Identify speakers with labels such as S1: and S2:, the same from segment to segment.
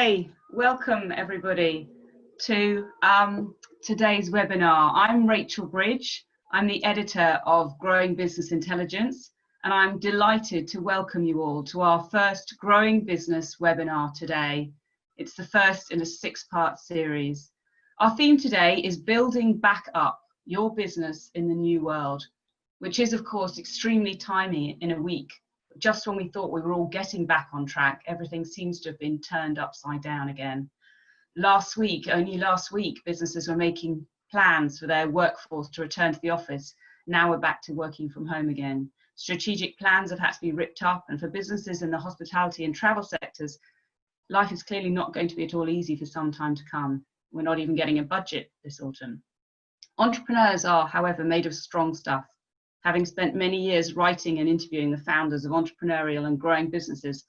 S1: Okay, welcome everybody to today's webinar. I'm Rachel Bridge. I'm the editor of Growing Business Intelligence, and I'm delighted to welcome you all to our first Growing Business webinar today. It's the first in a 6-part series. Our theme today is building back up your business in the new world, which is of course extremely timely in a week. Just when we thought we were all getting back on track, everything seems to have been turned upside down again. Only last week, businesses were making plans for their workforce to return to the office. Now we're back to working from home again. Strategic plans have had to be ripped up, and for businesses in the hospitality and travel sectors, life is clearly not going to be at all easy for some time to come. We're not even getting a budget this autumn. Entrepreneurs are, however, made of strong stuff. Having spent many years writing and interviewing the founders of entrepreneurial and growing businesses,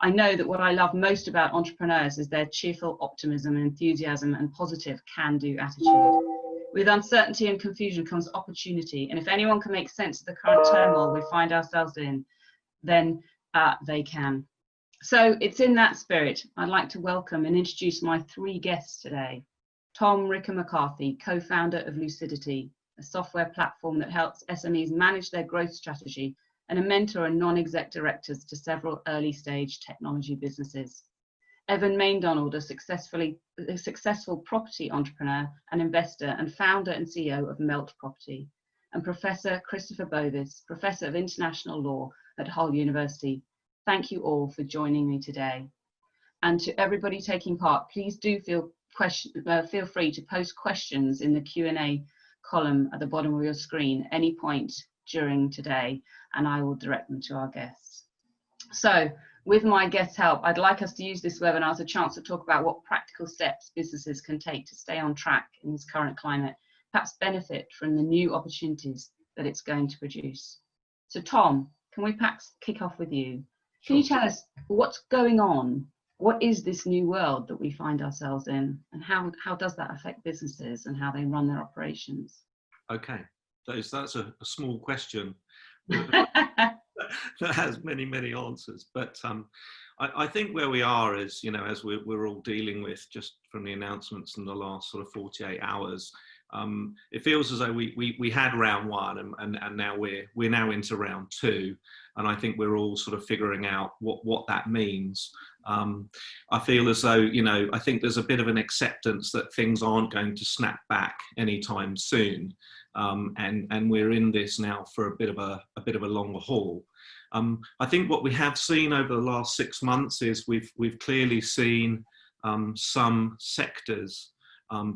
S1: I know that what I love most about entrepreneurs is their cheerful optimism, enthusiasm, and positive can-do attitude. With uncertainty and confusion comes opportunity, and if anyone can make sense of the current turmoil we find ourselves in, then they can. So it's in that spirit I'd like to welcome and introduce my 3 guests today. Tom Ricca-McCarthy, co-founder of Lucidity, a software platform that helps SMEs manage their growth strategy, and a mentor and non-exec directors to several early-stage technology businesses. Evan Maindonald, a successful property entrepreneur and investor and founder and CEO of Melt Property. And Professor Christopher Bovis, Professor of International Law at Hull University. Thank you all for joining me today. And to everybody taking part, please do feel free to post questions in the Q&A column at the bottom of your screen any point during today, and I will direct them to our guests. So with my guests' help, I'd like us to use this webinar as a chance to talk about what practical steps businesses can take to stay on track in this current climate, perhaps benefit from the new opportunities that it's going to produce. So Tom, can we perhaps kick off with you? Can you tell us what's going on? What is this new world that we find ourselves in, and how does that affect businesses and how they run their operations?
S2: Okay, that's a small question that has many answers. But I think where we are is, as we're all dealing with just from the announcements in the last sort of 48 hours, it feels as though we had round 1 and now we're now into round 2, and I think we're all sort of figuring out what that means. I feel as though I think there's a bit of an acceptance that things aren't going to snap back anytime soon, and we're in this now for a bit of a longer haul. I think what we have seen over the last 6 months is we've clearly seen some sectors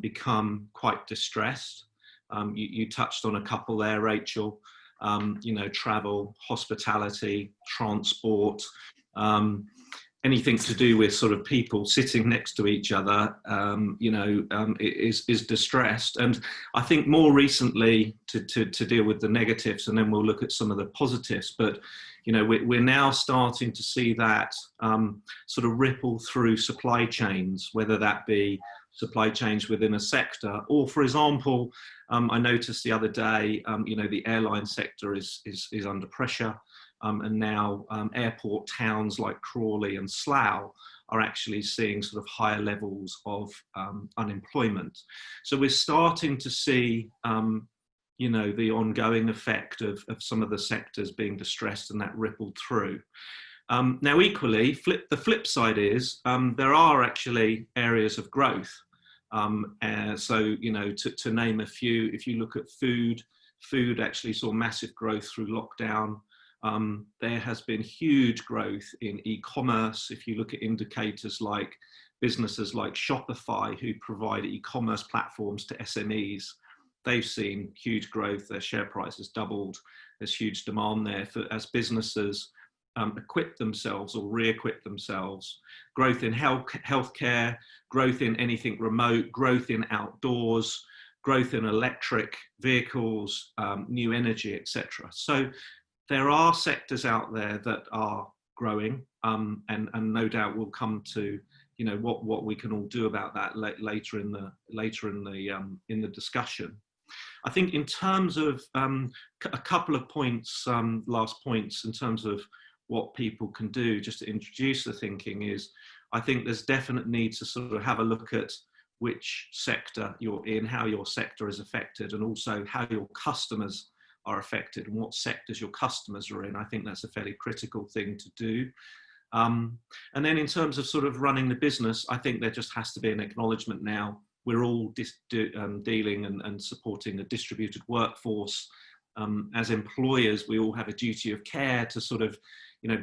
S2: become quite distressed. You touched on a couple there, Rachel. Travel, hospitality, transport, anything to do with sort of people sitting next to each other, is distressed. And I think more recently to deal with the negatives, and then we'll look at some of the positives. But we're now starting to see that sort of ripple through supply chains, whether that be supply chains within a sector, or for example, I noticed the other day, the airline sector is under pressure, and now airport towns like Crawley and Slough are actually seeing sort of higher levels of unemployment. So we're starting to see the ongoing effect of some of the sectors being distressed and that rippled through. Now, equally, the flip side is there are actually areas of growth. So, to name a few, if you look at food actually saw massive growth through lockdown. There has been huge growth in e-commerce. If you look at indicators like businesses like Shopify, who provide e-commerce platforms to SMEs, they've seen huge growth. Their share price has doubled. There's huge demand there as businesses equip themselves or re-equip themselves. Growth in healthcare, growth in anything remote, growth in outdoors, growth in electric vehicles, new energy, etc. So there are sectors out there that are growing, and no doubt we'll come to what we can all do about that later in the discussion. I think in terms of a couple of points, last points in terms of what people can do just to introduce the thinking is, I think there's definite need to sort of have a look at which sector you're in, how your sector is affected, and also how your customers are affected and what sectors your customers are in. I think that's a fairly critical thing to do. And then in terms of sort of running the business, I think there just has to be an acknowledgement now. We're all dealing and supporting a distributed workforce. As employers, we all have a duty of care to sort of,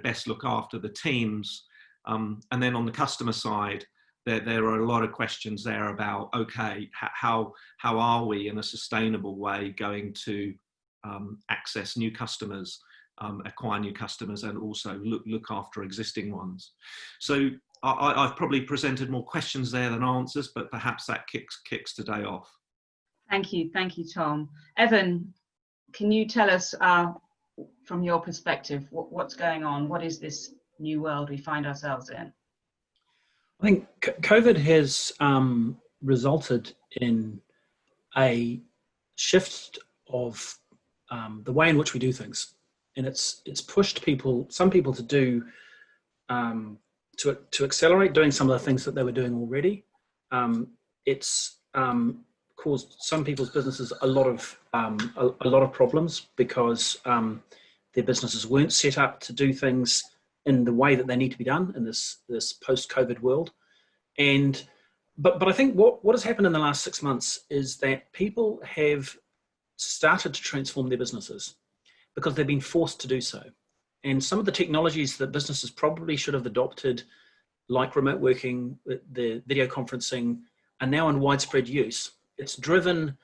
S2: best look after the teams. And then on the customer side, there are a lot of questions there about, okay, how are we in a sustainable way going to access new customers, acquire new customers, and also look after existing ones. So I've probably presented more questions there than answers, but perhaps that kicks today off.
S1: Thank you, Tom. Evan, can you tell us from your perspective what's going on? What is this new world we find ourselves in?
S3: I think COVID has resulted in a shift of the way in which we do things, and it's pushed some people to do to accelerate doing some of the things that they were doing already. It's caused some people's businesses a lot of problems because their businesses weren't set up to do things in the way that they need to be done in this post-COVID world. But I think what has happened in the last 6 months is that people have started to transform their businesses because they've been forced to do so. And some of the technologies that businesses probably should have adopted, like remote working, the video conferencing, are now in widespread use. It's driven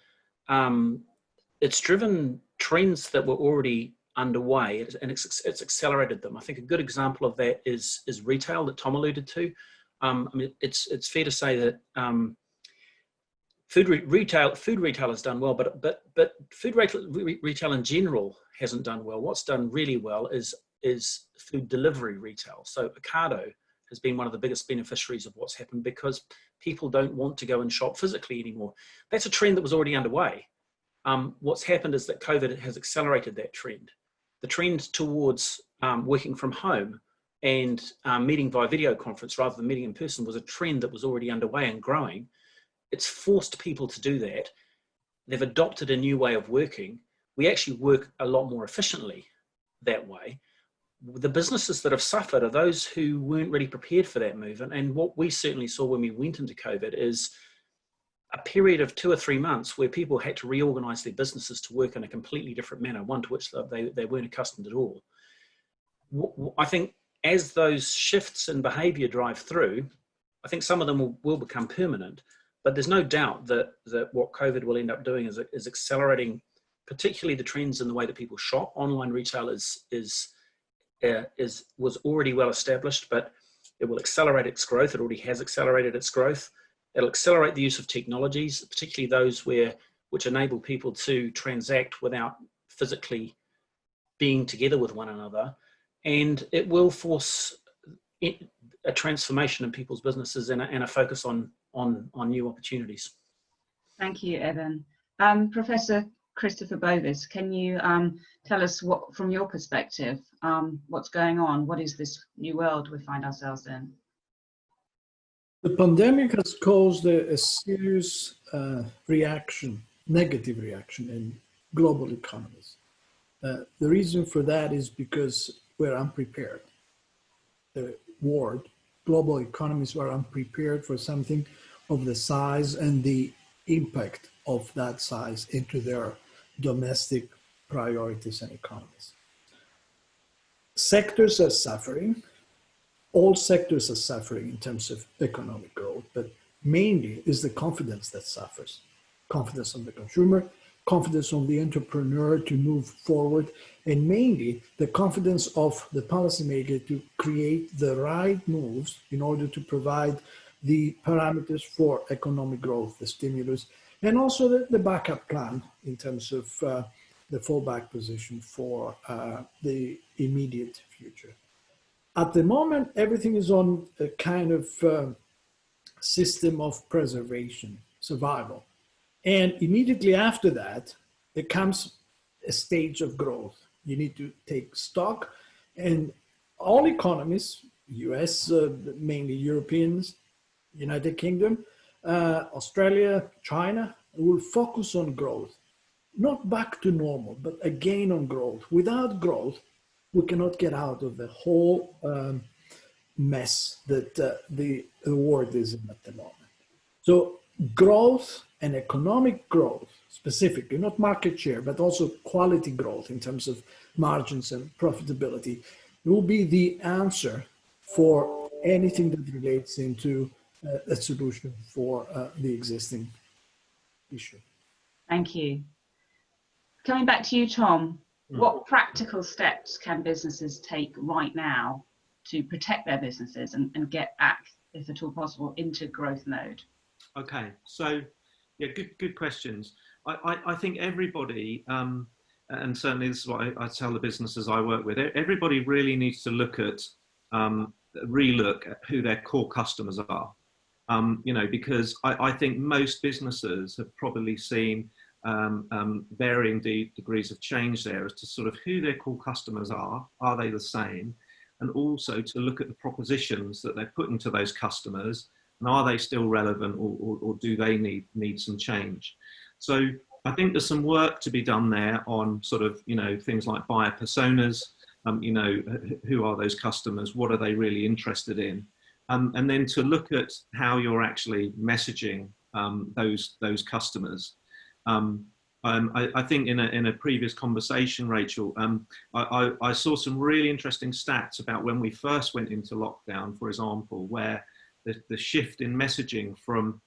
S3: trends that were already underway, and it's accelerated them. I think a good example of that is retail that Tom alluded to. It's fair to say that food retail has done well, but food retail in general hasn't done well. What's done really well is food delivery retail. So Ocado has been one of the biggest beneficiaries of what's happened because people don't want to go and shop physically anymore. That's a trend that was already underway. What's happened is that COVID has accelerated that trend. The trend towards working from home and meeting via video conference rather than meeting in person was a trend that was already underway and growing. It's forced people to do that. They've adopted a new way of working. We actually work a lot more efficiently that way. The businesses that have suffered are those who weren't really prepared for that move. And what we certainly saw when we went into COVID is a period of 2 or 3 months where people had to reorganize their businesses to work in a completely different manner, one to which they weren't accustomed at all. I think as those shifts in behavior drive through, I think some of them will become permanent, but there's no doubt that what COVID will end up doing is accelerating, particularly the trends in the way that people shop. Online retail was already well established, but it will accelerate its growth. It already has accelerated its growth. It'll accelerate the use of technologies, particularly those which enable people to transact without physically being together with one another. And it will force a transformation in people's businesses and a focus on new opportunities.
S1: Thank you, Evan. Professor Christopher Bovis, can you tell us from your perspective, what's going on? What is this new world we find ourselves in?
S4: The pandemic has caused a serious negative reaction in global economies. The reason for that is because we're unprepared. The world, global economies were unprepared for something of the size and the impact of that size into their domestic priorities and economies. Sectors are suffering. All sectors are suffering in terms of economic growth, but mainly is the confidence that suffers. Confidence on the consumer, confidence on the entrepreneur to move forward, and mainly the confidence of the policymaker to create the right moves in order to provide the parameters for economic growth, the stimulus, and also the backup plan in terms of the fallback position for the immediate future. At the moment, everything is on a kind of system of preservation, survival. And immediately after that, there comes a stage of growth. You need to take stock, and all economies US, mainly Europeans, United Kingdom, Australia, China, will focus on growth. Not back to normal, but again on growth. Without growth, we cannot get out of the whole mess that the world is in at the moment. So growth and economic growth, specifically, not market share, but also quality growth in terms of margins and profitability, will be the answer for anything that relates into a solution for the existing issue.
S1: Thank you. Coming back to you, Tom, what practical steps can businesses take right now to protect their businesses and get back, if at all possible, into growth mode?
S2: Okay, so yeah, good questions. I think everybody, and certainly this is what I tell the businesses I work with, everybody really needs to look at, relook at who their core customers are. Because I think most businesses have probably seen varying degrees of change there as to sort of who their core customers are they the same? And also to look at the propositions that they're putting to those customers, and are they still relevant, or do they need some change? So I think there's some work to be done there on sort of, things like buyer personas, who are those customers? What are they really interested in? And then to look at how you're actually messaging those customers. I think in a previous conversation, Rachel, I saw some really interesting stats about when we first went into lockdown, for example, where the shift in messaging from,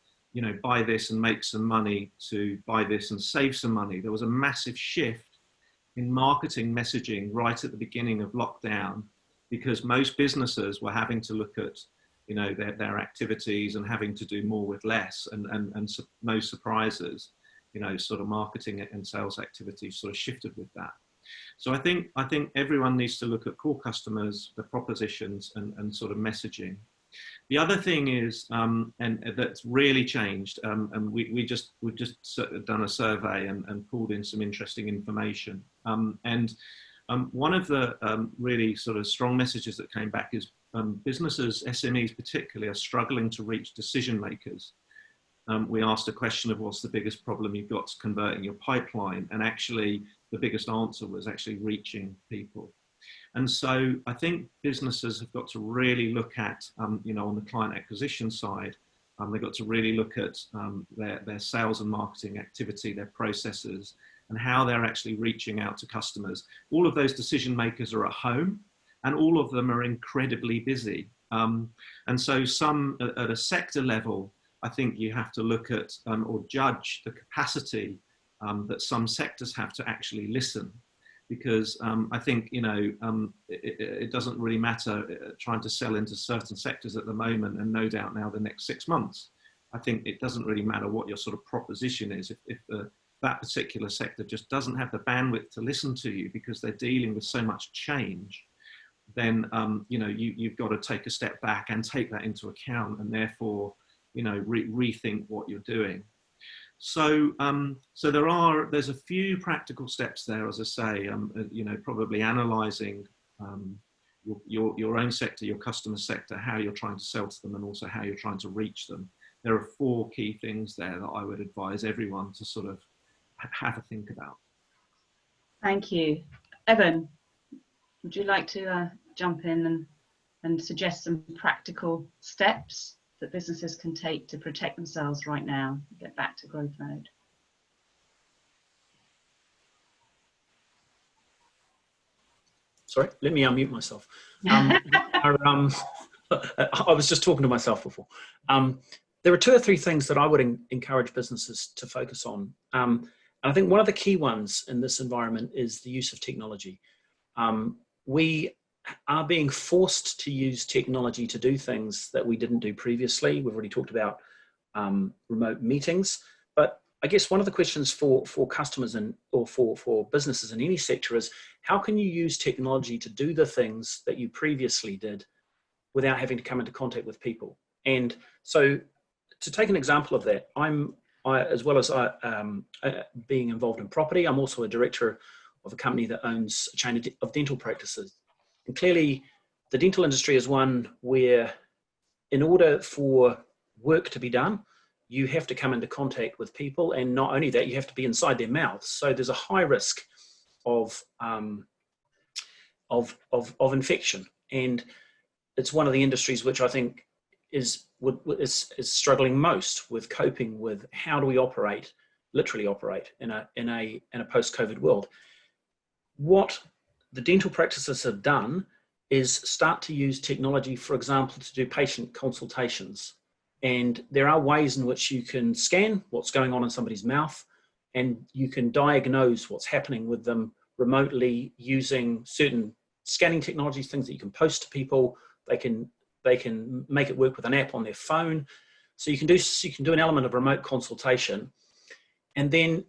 S2: buy this and make some money to buy this and save some money. There was a massive shift in marketing messaging right at the beginning of lockdown, because most businesses were having to look at their activities and having to do more with less, and no surprises, sort of marketing and sales activities sort of shifted with that. So I think everyone needs to look at core customers, the propositions, and sort of messaging. The other thing is, and that's really changed, and we've just done a survey and pulled in some interesting information. One of the really sort of strong messages that came back is businesses, SMEs particularly, are struggling to reach decision makers. We asked a question of what's the biggest problem you've got converting your pipeline, and actually the biggest answer was actually reaching people. And so I think businesses have got to really look at, on the client acquisition side, they've got to really look at their sales and marketing activity, their processes, and how they're actually reaching out to customers. All of those decision makers are at home, and all of them are incredibly busy. And so some at a sector level, I think you have to look at or judge the capacity that some sectors have to actually listen. Because I think, it doesn't really matter trying to sell into certain sectors at the moment, and no doubt now the next 6 months. I think it doesn't really matter what your sort of proposition is. If that particular sector just doesn't have the bandwidth to listen to you because they're dealing with so much change, then, you've got to take a step back and take that into account, and therefore, rethink what you're doing. So, there's a few practical steps there, as I say, probably analysing your own sector, your customer sector, how you're trying to sell to them, and also how you're trying to reach them. There are 4 key things there that I would advise everyone to sort of have a think about.
S1: Thank you. Evan, would you like to jump in and suggest some practical steps that businesses can take to protect themselves right now, get back to growth mode?
S3: Sorry, let me unmute myself. I was just talking to myself before. There are 2 or 3 things that I would encourage businesses to focus on. And I think one of the key ones in this environment is the use of technology. We are being forced to use technology to do things that we didn't do previously. We've already talked about remote meetings, but I guess one of the questions for customers or for businesses in any sector is, how can you use technology to do the things that you previously did without having to come into contact with people? And so to take an example of that, as well as being involved in property, I'm also a director of a company that owns a chain of dental practices. And clearly, the dental industry is one where, in order for work to be done, you have to come into contact with people, and not only that, you have to be inside their mouths. So there's a high risk of infection, and it's one of the industries which I think is struggling most with coping with how do we operate, literally operate in a post-COVID world. What the dental practices have done is start to use technology, for example, to do patient consultations. And there are ways in which you can scan what's going on in somebody's mouth, and you can diagnose what's happening with them remotely using certain scanning technologies, things that you can post to people. They can make it work with an app on their phone. So you can do an element of remote consultation. And then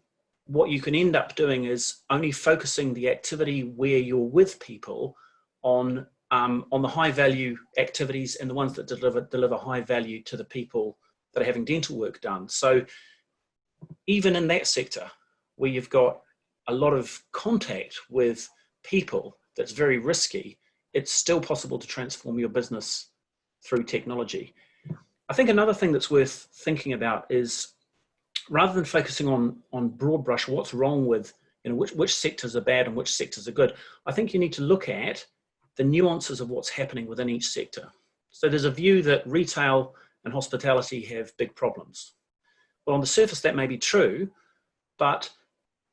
S3: what you can end up doing is only focusing the activity where you're with people on the high value activities and the ones that deliver high value to the people that are having dental work done. So even in that sector where you've got a lot of contact with people that's very risky, it's still possible to transform your business through technology. I think another thing that's worth thinking about is, rather than focusing on broad brush what's wrong with, which sectors are bad and which sectors are good, I think you need to look at the nuances of what's happening within each sector. So there's a view that retail and hospitality have big problems. Well, on the surface that may be true, but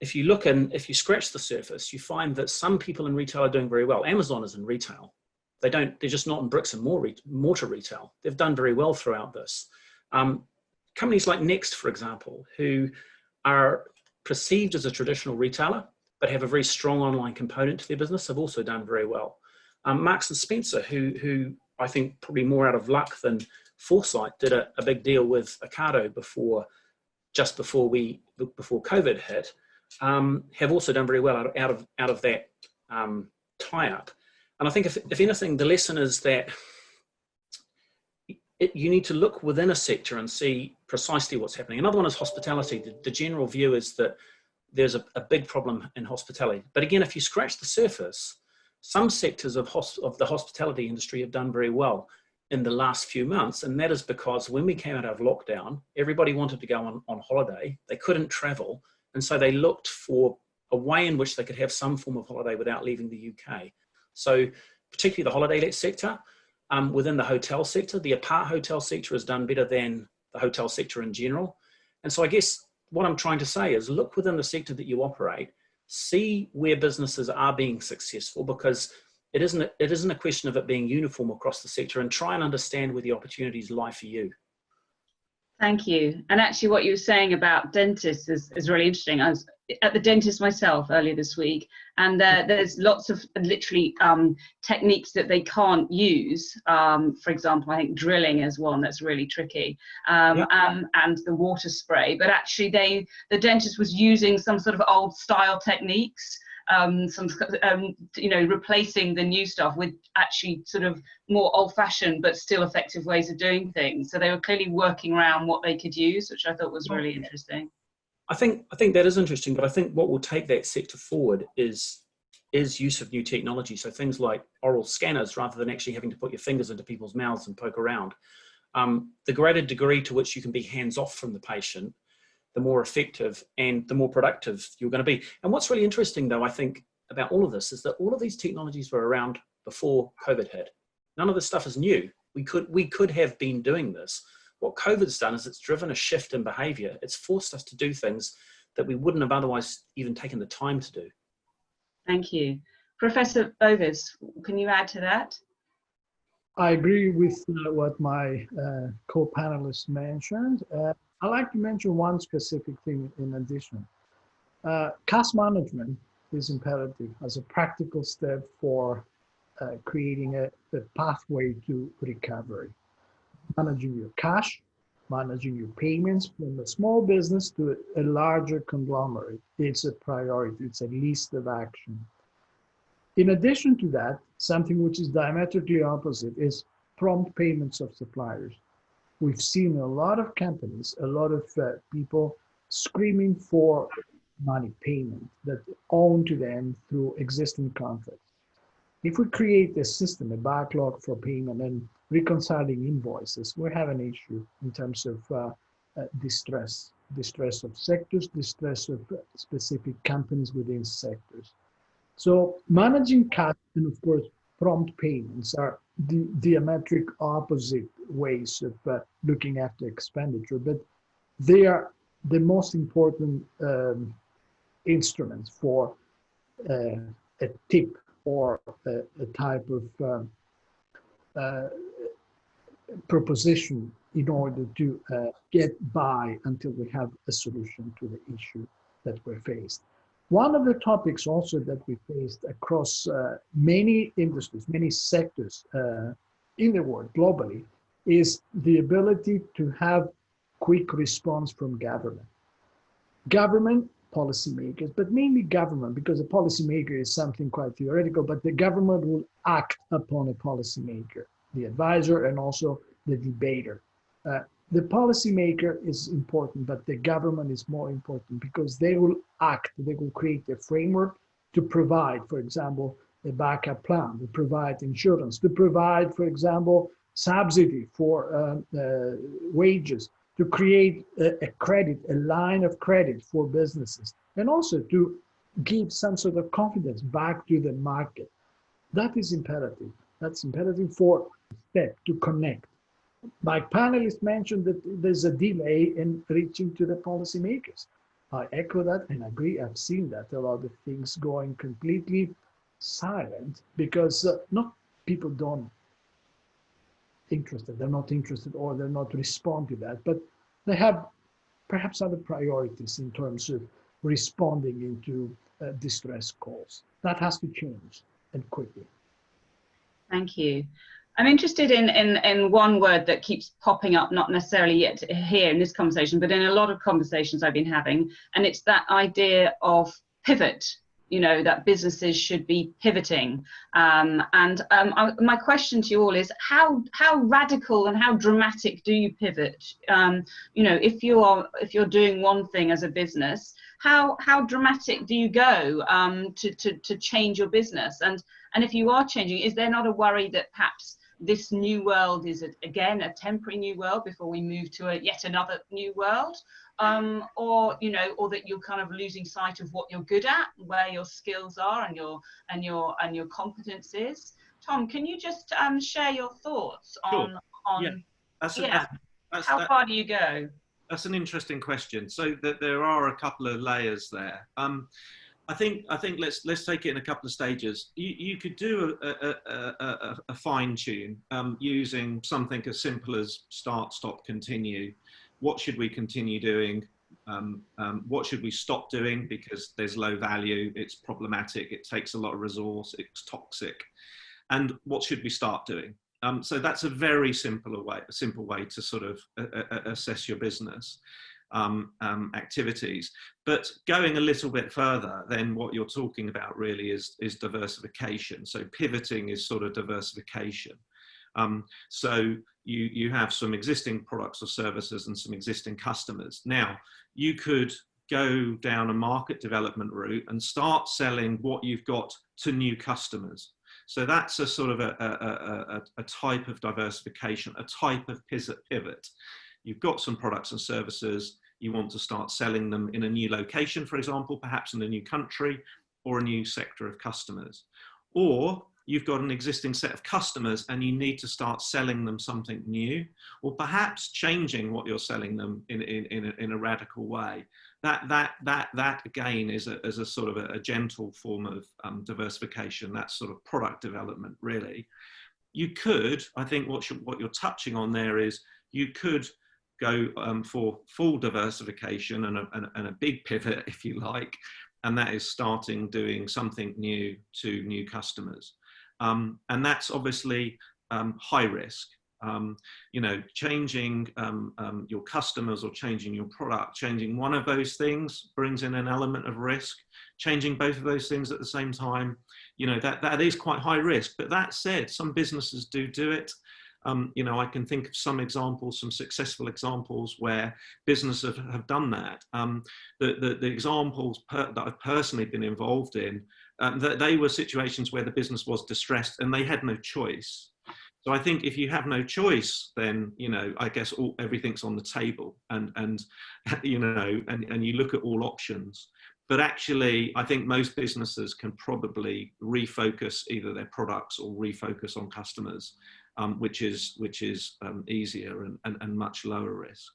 S3: if you scratch the surface, you find that some people in retail are doing very well. Amazon is in retail. They're just not in bricks and mortar retail. They've done very well throughout this. Companies like Next, for example, who are perceived as a traditional retailer, but have a very strong online component to their business, have also done very well. Marks and Spencer, who I think probably more out of luck than foresight, did a big deal with Ocado just before COVID hit, have also done very well out of that tie-up. And I think if anything, the lesson is that you need to look within a sector and see precisely what's happening. Another one is hospitality. The general view is that there's a big problem in hospitality. But again, if you scratch the surface, some sectors of the hospitality industry have done very well in the last few months. And that is because when we came out of lockdown, everybody wanted to go on holiday. They couldn't travel. And so they looked for a way in which they could have some form of holiday without leaving the UK. So particularly the holiday let sector, within the hotel sector, the apart hotel sector has done better than the hotel sector in general. And so I guess what I'm trying to say is look within the sector that you operate, see where businesses are being successful, because it isn't a question of it being uniform across the sector, and try and understand where the opportunities lie for you.
S1: Thank you. And actually what you were saying about dentists is really interesting. I was at the dentist myself earlier this week, and there's lots of literally techniques that they can't use. For example, I think drilling is one that's really tricky, and the water spray. But actually the dentist was using some sort of old style techniques, replacing the new stuff with actually sort of more old-fashioned but still effective ways of doing things. So they were clearly working around what they could use, which I thought was really interesting.
S3: I think that is interesting, but I think what will take that sector forward is use of new technology. So things like oral scanners, rather than actually having to put your fingers into people's mouths and poke around. The greater degree to which you can be hands-off from the patient, the more effective and the more productive you're going to be. And what's really interesting, though, I think, about all of this is that all of these technologies were around before COVID hit. None of this stuff is new. We could have been doing this. What COVID's done is it's driven a shift in behavior. It's forced us to do things that we wouldn't have otherwise even taken the time to do.
S1: Thank you. Professor Bovis, can you add to that?
S4: I agree with what my co-panelists mentioned. I'd like to mention one specific thing in addition. Cost management is imperative as a practical step for creating a pathway to recovery. Managing your cash, managing your payments from a small business to a larger conglomerate. It's a priority, it's a list of action. In addition to that, something which is diametrically opposite is prompt payments of suppliers. We've seen a lot of companies, a lot of people screaming for money payment that own to them through existing contracts. If we create a system, a backlog for payment and reconciling invoices, we have an issue in terms of distress of sectors, distress of specific companies within sectors. So managing cash and of course prompt payments are the diametric opposite ways of looking after expenditure, but they are the most important instruments for a tip or a type of proposition in order to get by until we have a solution to the issue that we're faced. One of the topics also that we faced across many industries, many sectors in the world globally, is the ability to have quick response from government. Government, policymakers, but mainly government, because a policymaker is something quite theoretical, but the government will act upon a policymaker, the advisor and also the debater. The policymaker is important, but the government is more important because they will act, they will create a framework to provide, for example, a backup plan, to provide insurance, to provide, for example, subsidy for wages, to create a credit, a line of credit for businesses, and also to give some sort of confidence back to the market. That is imperative. That's imperative for step to connect. My panelists mentioned that there's a delay in reaching to the policymakers. I echo that and agree. I've seen that a lot of things going completely silent because not people don't interested. They're not interested or they're not responding to that, but they have perhaps other priorities in terms of responding into distress calls. That has to change and quickly.
S1: Thank you. I'm interested in one word that keeps popping up, not necessarily yet here in this conversation, but in a lot of conversations I've been having, and it's that idea of pivot, you know, that businesses should be pivoting. My question to you all is how radical and how dramatic do you pivot? You know, if you're doing one thing as a business, how dramatic do you go to change your business? And if you are changing, is there not a worry that perhaps this new world is again a temporary new world before we move to yet another new world, or you know, or that you're kind of losing sight of what you're good at, where your skills are, and your competence is? Tom, can you just share your thoughts on how far do you go?
S2: That's an interesting question. So that there are a couple of layers there. I think let's take it in a couple of stages. You could do a fine tune using something as simple as start, stop, continue. What should we continue doing? What should we stop doing because there's low value, it's problematic, it takes a lot of resource, it's toxic. And what should we start doing? So that's a very simple way to sort of assess your business activities. But going a little bit further, then what you're talking about really is diversification. So pivoting is sort of diversification. So you have some existing products or services and some existing customers. Now, you could go down a market development route and start selling what you've got to new customers. So that's a sort of a type of diversification, a type of pivot. You've got some products and services, you want to start selling them in a new location, for example, perhaps in a new country or a new sector of customers. Or you've got an existing set of customers and you need to start selling them something new, or perhaps changing what you're selling them in a radical way. That again is a sort of a gentle form of diversification. That's sort of product development, really. You could, I think what you're touching on there is you could go for full diversification and a big pivot, if you like, and that is starting doing something new to new customers. And that's obviously high risk. You know, changing your customers or changing your product, changing one of those things brings in an element of risk. Changing both of those things at the same time, you know, that is quite high risk. But that said, some businesses do it. You know, I can think of some examples, some successful examples where businesses have done that. The examples that I've personally been involved in they were situations where the business was distressed and they had no choice. So I think if you have no choice, then, you know, I guess everything's on the table, and you know, and you look at all options. But actually, I think most businesses can probably refocus either their products or refocus on customers, which is easier and much lower risk.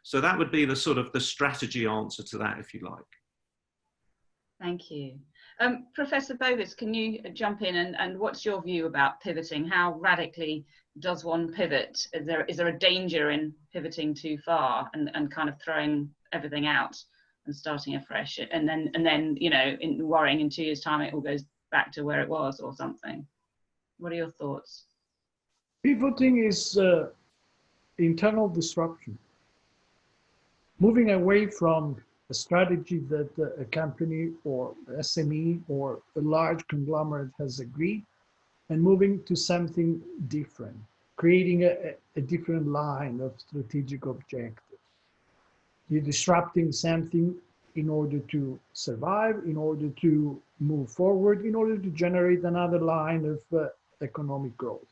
S2: So that would be the sort of the strategy answer to that, if you like. Thank
S1: you. Professor Bovis, can you jump in and what's your view about pivoting? How radically does one pivot? Is there a danger in pivoting too far and kind of throwing everything out and starting afresh, and then you know, worrying in 2 years' time it all goes back to where it was or something? What are your thoughts?
S4: Pivoting is internal disruption. Moving away from a strategy that a company or SME or a large conglomerate has agreed, and moving to something different, creating a different line of strategic objectives. You're disrupting something in order to survive, in order to move forward, in order to generate another line of economic growth.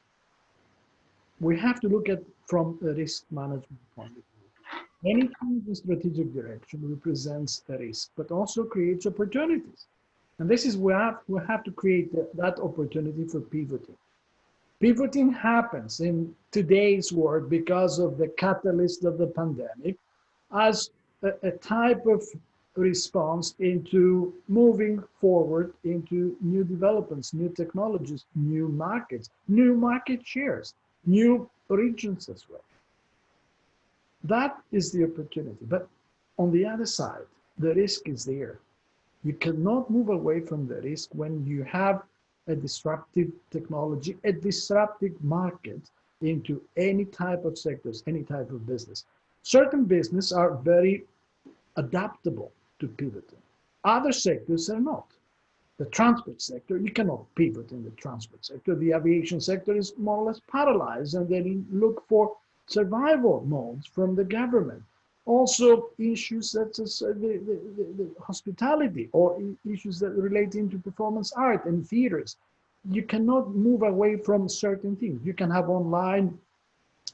S4: We have to look at from a risk management point of view. Any change in strategic direction represents a risk, but also creates opportunities. And this is where we have to create that opportunity for pivoting. Pivoting happens in today's world because of the catalyst of the pandemic as a type of response into moving forward into new developments, new technologies, new markets, new market shares, new regions as well. That is the opportunity. But on the other side, the risk is there. You cannot move away from the risk when you have a disruptive technology, a disruptive market into any type of sectors, any type of business. Certain businesses are very adaptable to pivoting. Other sectors are not. The transport sector, you cannot pivot in the transport sector. The aviation sector is more or less paralyzed, and they look for survival modes from the government. Also issues such as the hospitality, or issues that relate into performance art and theaters. You cannot move away from certain things. You can have online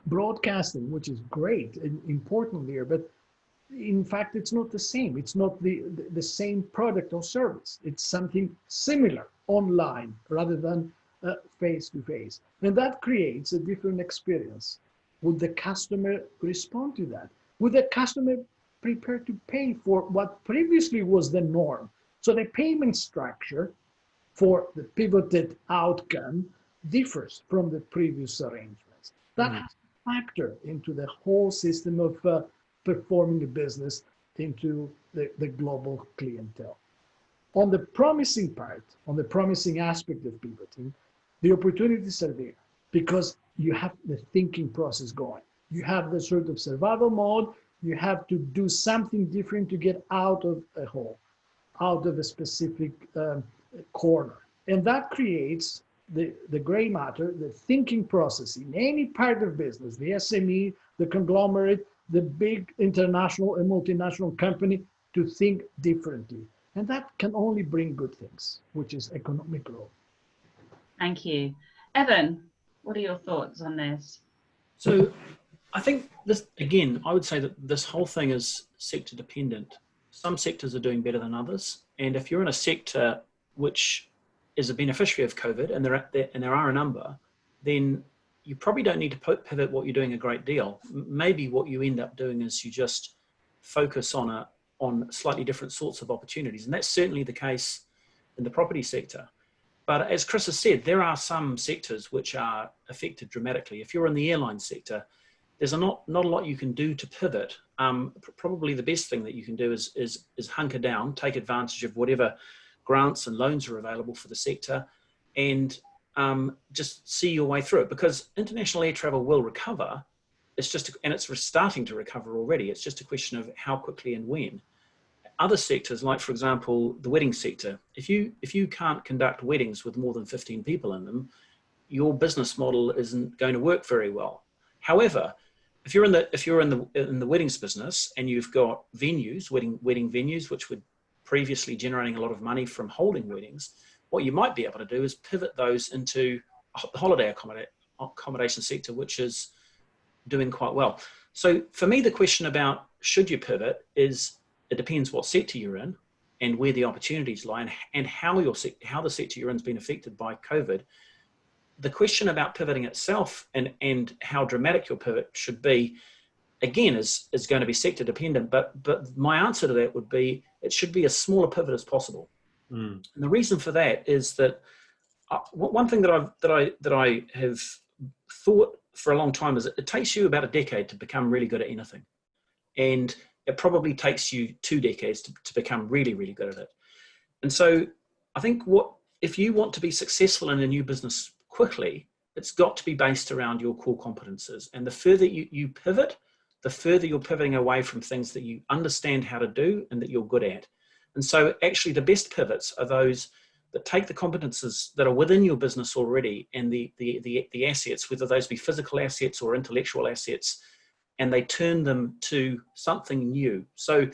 S4: broadcasting, which is great and important there, but in fact, it's not the same. It's not the same product or service. It's something similar online rather than face-to-face. And that creates a different experience. Would the customer respond to that? Would the customer prepare to pay for what previously was the norm? So the payment structure for the pivoted outcome differs from the previous arrangements. That has to factor into the whole system of performing a business into the global clientele. On the promising part, on the promising aspect of pivoting, the opportunities are there because you have the thinking process going. You have the sort of survival mode. You have to do something different to get out of a hole, out of a specific corner. And that creates the gray matter, the thinking process in any part of business, the SME, the conglomerate, the big international and multinational company, to think differently. And that can only bring good things, which is economic growth.
S1: Thank you. Evan, what are your thoughts on this?
S3: So I think this, again, I would say that this whole thing is sector dependent. Some sectors are doing better than others. And if you're in a sector which is a beneficiary of COVID, and there are a number, then you probably don't need to pivot what you're doing a great deal. Maybe what you end up doing is you just focus on slightly different sorts of opportunities. And that's certainly the case in the property sector. But as Chris has said, there are some sectors which are affected dramatically. If you're in the airline sector, there's not a lot you can do to pivot. Probably the best thing that you can do is hunker down, take advantage of whatever grants and loans are available for the sector, and just see your way through it. Because international air travel will recover. And it's starting to recover already. It's just a question of how quickly and when. Other sectors, like for example, the wedding sector, if you can't conduct weddings with more than 15 people in them, your business model isn't going to work very well. However, if you're in the weddings business and you've got venues, wedding venues, which were previously generating a lot of money from holding weddings, what you might be able to do is pivot those into the holiday accommodation sector, which is doing quite well. So for me, the question about should you pivot is, it depends what sector you're in and where the opportunities lie, and how the sector you're in has been affected by COVID. The question about pivoting itself and how dramatic your pivot should be, again, is going to be sector dependent. But my answer to that would be, it should be as small a pivot as possible. And the reason for that is that one thing that I have thought for a long time is it takes you about a decade to become really good at anything, and it probably takes you 2 decades to become really, really good at it. And so I think if you want to be successful in a new business quickly, it's got to be based around your core competences. And the further you pivot, the further you're pivoting away from things that you understand how to do and that you're good at. And so actually the best pivots are those that take the competences that are within your business already and the assets, whether those be physical assets or intellectual assets, and they turn them to something new. So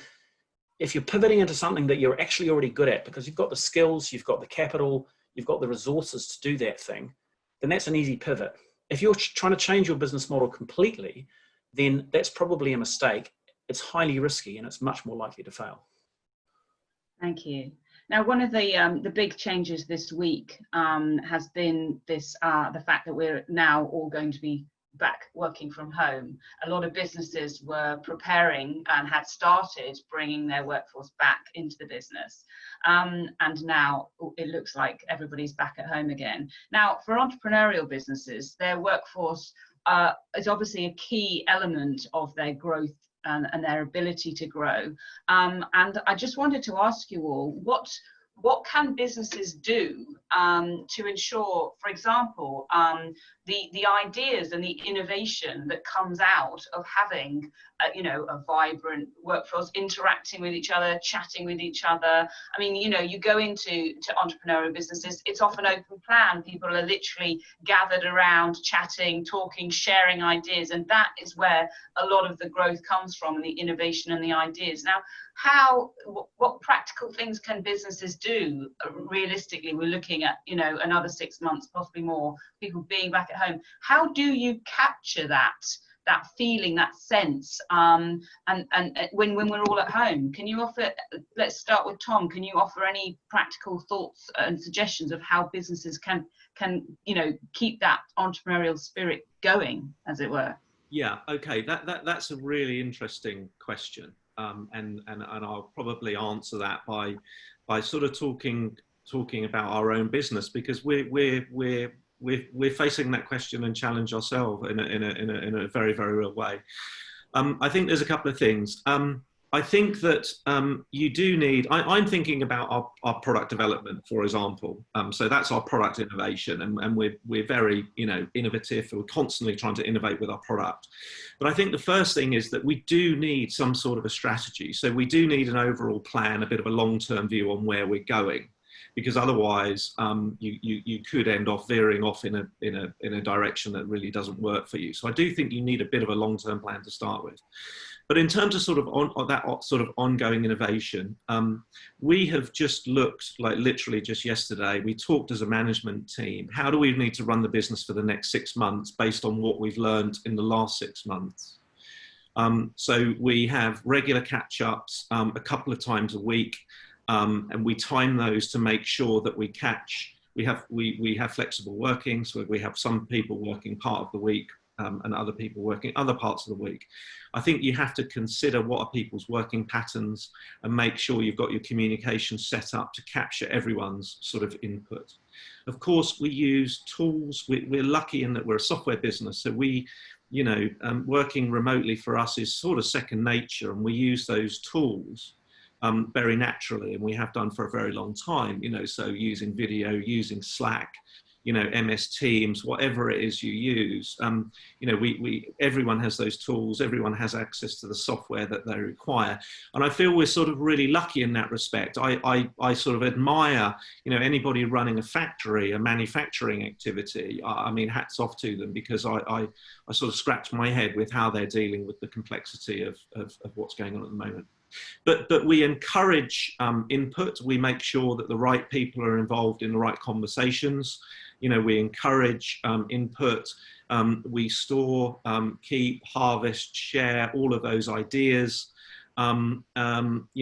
S3: if you're pivoting into something that you're actually already good at, because you've got the skills, you've got the capital, you've got the resources to do that thing, then that's an easy pivot. If you're trying to change your business model completely, then that's probably a mistake. It's highly risky and it's much more likely to fail.
S1: Thank you. Now, one of the big changes this week has been this the fact that we're now all going to be back working from home. A lot of businesses were preparing and had started bringing their workforce back into the business, and now it looks like everybody's back at home again. Now, for entrepreneurial businesses, their workforce is obviously a key element of their growth and their ability to grow. And I just wanted to ask you all, what can businesses do to ensure, for example, the ideas and the innovation that comes out of having a vibrant workforce, interacting with each other, chatting with each other. I mean, you go into entrepreneurial businesses, it's often open plan. People are literally gathered around, chatting, talking, sharing ideas, and that is where a lot of the growth comes from, and the innovation and the ideas. Now, what practical things can businesses do? Realistically, we're looking at another 6 months, possibly more, people being back at home. How do you capture that feeling, that sense, and when we're all at home? Can you offer, let's start with Tom, can you offer any practical thoughts and suggestions of how businesses can keep that entrepreneurial spirit going, as it were?
S2: Yeah, okay, that's a really interesting question, and I'll probably answer that by sort of talking about our own business, because we're facing that question and challenge ourselves in a very, very real way. I think there's a couple of things. I think that you do need, I'm thinking about our product development, for example. So that's our product innovation, and we're very innovative. We're constantly trying to innovate with our product. But I think the first thing is that we do need some sort of a strategy. So we do need an overall plan, a bit of a long-term view on where we're going, because otherwise you could end off veering off in a direction that really doesn't work for you. So I do think you need a bit of a long-term plan to start with. But in terms of sort of ongoing innovation, we have just looked, like literally just yesterday, we talked as a management team, how do we need to run the business for the next 6 months based on what we've learned in the last 6 months? So we have regular catch-ups a couple of times a week, and we time those to make sure that we have flexible working, so we have some people working part of the week and other people working other parts of the week. I think you have to consider what are people's working patterns and make sure you've got your communication set up to capture everyone's sort of input. Of course, we use tools. We're lucky in that we're a software business, so working remotely for us is sort of second nature, and we use those tools very naturally, and we have done for a very long time, so using video, using Slack, MS Teams, whatever it is you use, everyone has those tools, everyone has access to the software that they require. And I feel we're sort of really lucky in that respect. I sort of admire, anybody running a factory, a manufacturing activity. I mean, hats off to them, because I sort of scratch my head with how they're dealing with the complexity of what's going on at the moment. But we encourage input. We make sure that the right people are involved in the right conversations. You know, we encourage input. We store, keep, harvest, share all of those ideas. You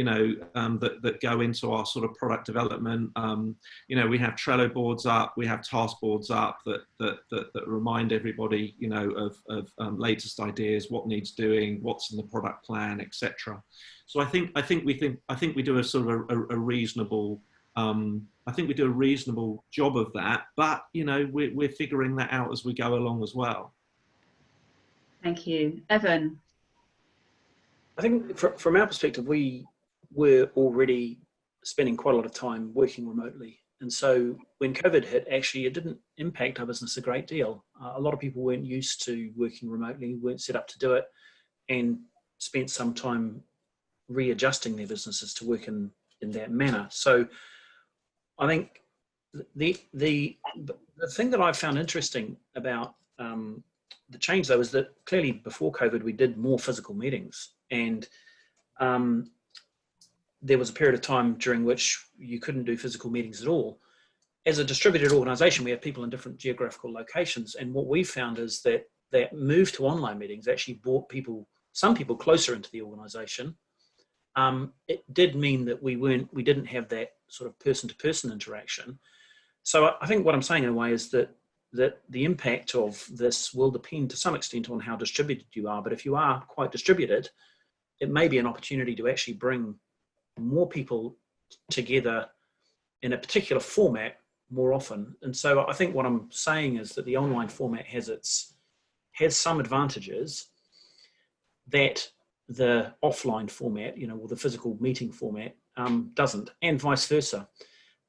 S2: know, that go into our sort of product development. You know, we have Trello boards up, we have task boards up that remind everybody, you know, of latest ideas, what needs doing, what's in the product plan, etc. So I think we do a sort of a reasonable. I think we do a reasonable job of that, but you know, we're figuring that out as we go along as well.
S1: Thank you, Evan.
S3: I think from our perspective, we were already spending quite a lot of time working remotely. And so when COVID hit, actually, it didn't impact our business a great deal. A lot of people weren't used to working remotely, weren't set up to do it, and spent some time readjusting their businesses to work in that manner. So I think the thing that I found interesting about the change, though, is that clearly before COVID, we did more physical meetings. And there was a period of time during which you couldn't do physical meetings at all. As a distributed organization, we have people in different geographical locations. And what we found is that that move to online meetings actually brought some people closer into the organization. It did mean that we didn't have that sort of person-to-person interaction. So I think what I'm saying in a way is that the impact of this will depend to some extent on how distributed you are. But if you are quite distributed, it may be an opportunity to actually bring more people together in a particular format more often. And so I think what I'm saying is that the online format has some advantages that the offline format, you know, or the physical meeting format doesn't, and vice versa.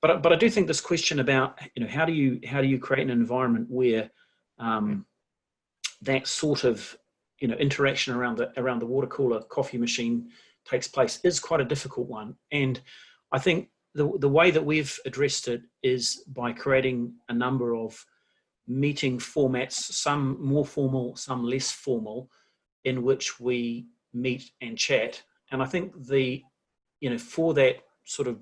S3: But I do think this question about, you know, how do you create an environment where that sort of, you know, interaction around the water cooler coffee machine takes place is quite a difficult one. And I think the way that we've addressed it is by creating a number of meeting formats, some more formal, some less formal, in which we meet and chat. And I think for that sort of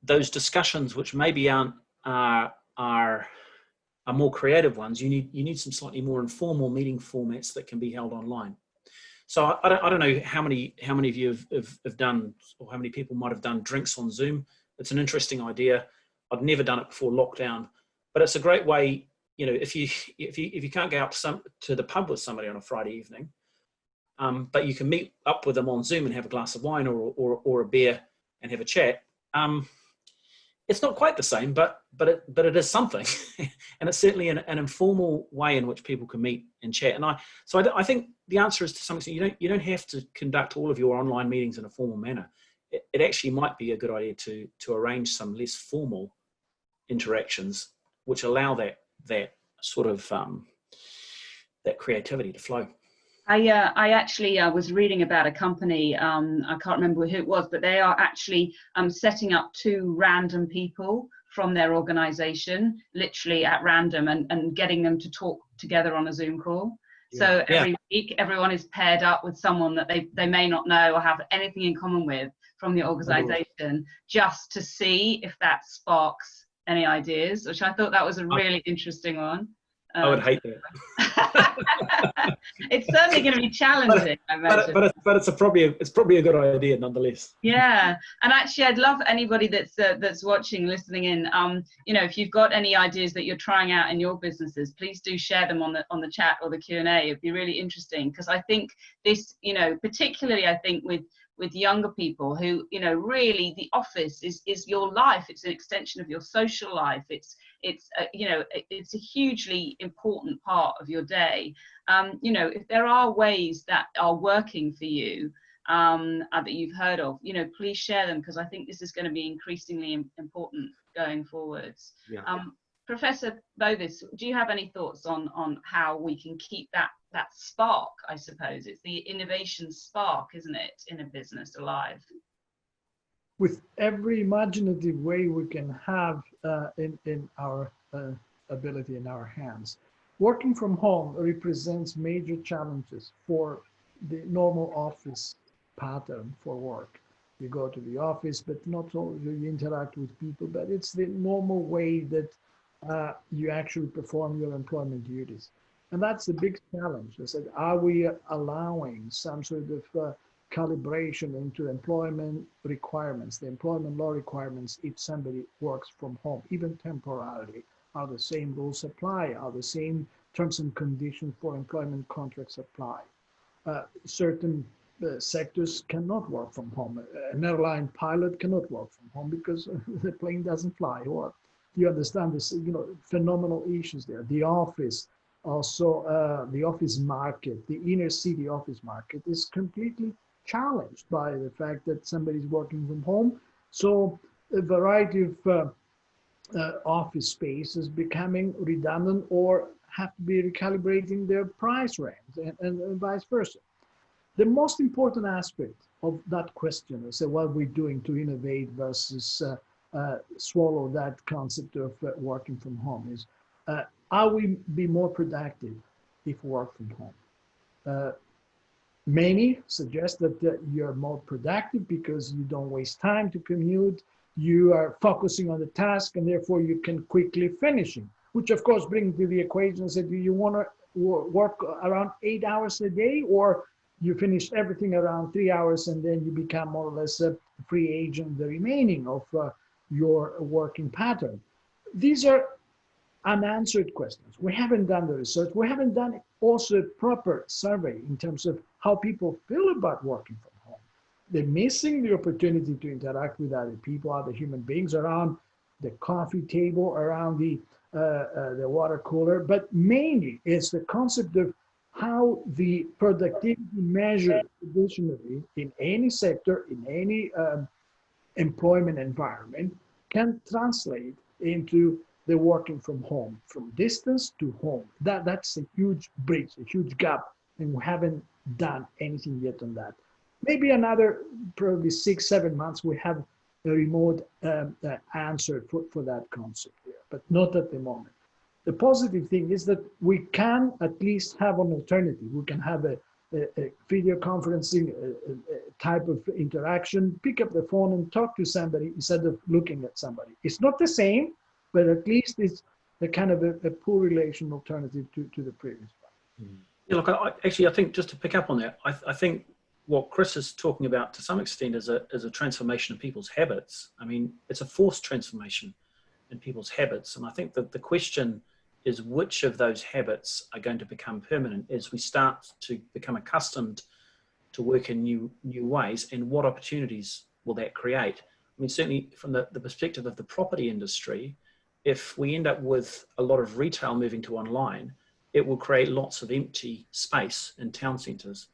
S3: those discussions, which maybe are more creative ones, you need some slightly more informal meeting formats that can be held online. So I don't know how many of you have done, or how many people might have done drinks on Zoom. It's an interesting idea. I've never done it before lockdown, but it's a great way. You know, if you can't go out to the pub with somebody on a Friday evening, but you can meet up with them on Zoom and have a glass of wine or a beer and have a chat. It's not quite the same, but it is something, and it's certainly an informal way in which people can meet and chat. And I think the answer is, to some extent, you don't have to conduct all of your online meetings in a formal manner. It actually might be a good idea to arrange some less formal interactions, which allow that sort of that creativity to flow.
S1: I actually was reading about a company, I can't remember who it was, but they are actually setting up 2 random people from their organization, literally at random, and getting them to talk together on a Zoom call. Yeah. So every week, everyone is paired up with someone that they may not know or have anything in common with from the organization, just to see if that sparks any ideas, which I thought that was a really interesting one.
S3: I would hate that.
S1: It's certainly going to be challenging, I imagine.
S3: But it's probably a good idea nonetheless.
S1: Yeah, and actually, I'd love anybody that's watching, listening in. You know, if you've got any ideas that you're trying out in your businesses, please do share them on the chat or the Q&A. It'd be really interesting, because I think this, you know, particularly I think with younger people who, you know, really the office is your life. It's an extension of your social life. It's you know, it's a hugely important part of your day. You know, if there are ways that are working for you that you've heard of, you know, please share them, because I think this is going to be increasingly important going forwards. Yeah. Professor Bovis, do you have any thoughts on how we can keep that spark? I suppose it's the innovation spark, isn't it, in a business alive?
S4: With every imaginative way we can have in our ability in our hands. Working from home represents major challenges for the normal office pattern for work. You go to the office, but not only do you interact with people, but it's the normal way that you actually perform your employment duties. And that's the big challenge. I said, are we allowing some sort of calibration into employment requirements, the employment law requirements if somebody works from home, even temporarily? Are the same rules apply? Are the same terms and conditions for employment contracts apply? Certain sectors cannot work from home. An airline pilot cannot work from home because the plane doesn't fly. Or do you understand this? Phenomenal issues there. The office, also the office market, the inner city office market is completely challenged by the fact that somebody's working from home. So a variety of office space is becoming redundant or have to be recalibrating their price range and vice versa. The most important aspect of that question is what we're doing to innovate versus swallow that concept of working from home is, are we be more productive if we work from home? Many suggest that you're more productive because you don't waste time to commute, you are focusing on the task, and therefore you can quickly finish it, which of course brings to the equation and say, do you want to work around 8 hours a day, or you finish everything around 3 hours and then you become more or less a free agent, the remaining of your working pattern? These are unanswered questions. We haven't done the research. We haven't done also a proper survey in terms of how people feel about working from home. They're missing the opportunity to interact with other people, other human beings around the coffee table, around the water cooler, but mainly it's the concept of how the productivity measured traditionally in any sector, in any employment environment, can translate into the working from home, from distance to home. That's a huge bridge, a huge gap, and we haven't done anything yet on that. Maybe another probably 6-7 months we have a remote answer for that concept here, but not at the moment. The positive thing is that we can at least have an alternative. We can have a video conferencing type of interaction, pick up the phone and talk to somebody instead of looking at somebody. It's not the same, but at least it's a kind of a poor relation alternative to the previous one.
S3: Yeah, look, I think just to pick up on that, I think what Chris is talking about to some extent is a transformation of people's habits. I mean, it's a forced transformation in people's habits. And I think that the question is which of those habits are going to become permanent as we start to become accustomed to work in new ways, and what opportunities will that create? I mean, certainly from the perspective of the property industry, if we end up with a lot of retail moving to online, it will create lots of empty space in town centres.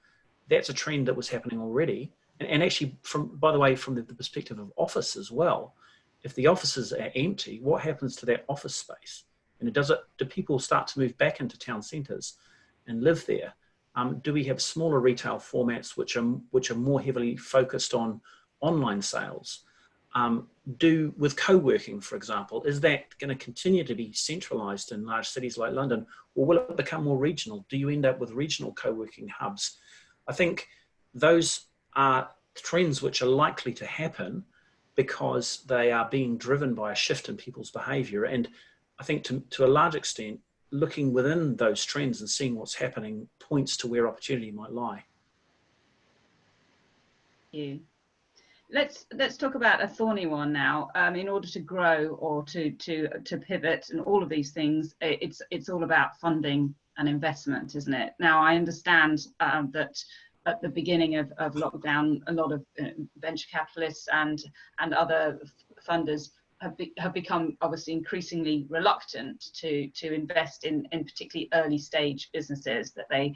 S3: That's a trend that was happening already. And actually, by the way, from the perspective of office as well, if the offices are empty, what happens to that office space? And do people start to move back into town centres and live there? Do we have smaller retail formats which are more heavily focused on online sales? With co-working, for example, is that going to continue to be centralised in large cities like London, or will it become more regional? Do you end up with regional co-working hubs? I think those are trends which are likely to happen because they are being driven by a shift in people's behaviour. And I think to a large extent, looking within those trends and seeing what's happening points to where opportunity might lie.
S1: Yeah. Let's talk about a thorny one now. In order to grow or to pivot and all of these things, it's all about funding and investment, isn't it? Now, I understand that at the beginning of lockdown, a lot of venture capitalists and other funders have become obviously increasingly reluctant to invest in particularly early stage businesses, that they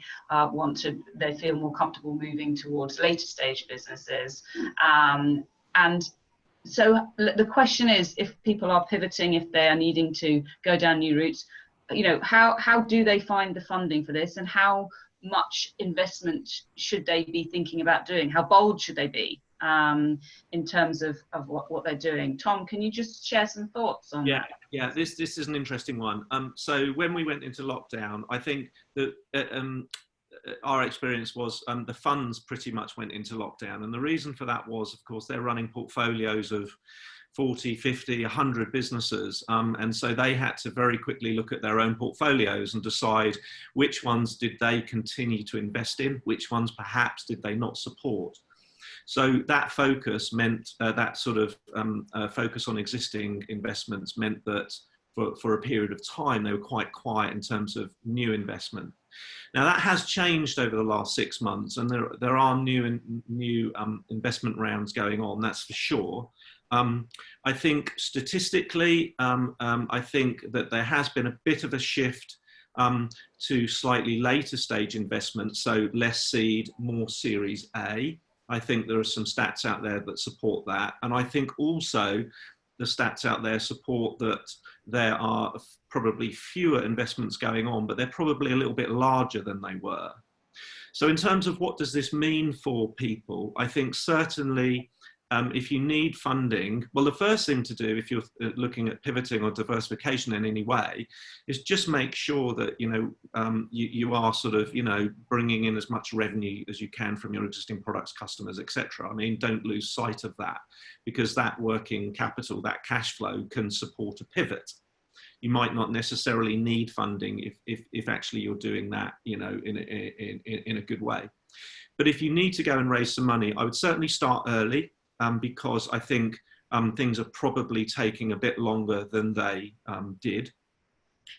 S1: feel more comfortable moving towards later stage businesses. And so the question is, if people are pivoting, if they are needing to go down new routes, how do they find the funding for this, and how much investment should they be thinking about doing? How bold should they be in terms of what they're doing? Tom, can you just share some thoughts on that?
S2: Yeah, this is an interesting one. So when we went into lockdown, I think that our experience was the funds pretty much went into lockdown. And the reason for that was, of course, they're running portfolios of 40, 50, 100 businesses. And so they had to very quickly look at their own portfolios and decide which ones did they continue to invest in, which ones perhaps did they not support. So that focus meant that sort of focus on existing investments meant that for a period of time, they were quite quiet in terms of new investment. Now that has changed over the last 6 months, and there are new investment rounds going on, that's for sure. I think statistically, I think that there has been a bit of a shift to slightly later stage investments, so less seed, more Series A. I think there are some stats out there that support that. And I think also the stats out there support that there are probably fewer investments going on, but they're probably a little bit larger than they were. So in terms of what does this mean for people, I think certainly if you need funding, well, the first thing to do if you're looking at pivoting or diversification in any way is just make sure that, you are sort of, bringing in as much revenue as you can from your existing products, customers, etc. I mean, don't lose sight of that, because that working capital, that cash flow can support a pivot. You might not necessarily need funding if actually you're doing that, in a good way. But if you need to go and raise some money, I would certainly start early. Because I think things are probably taking a bit longer than they did.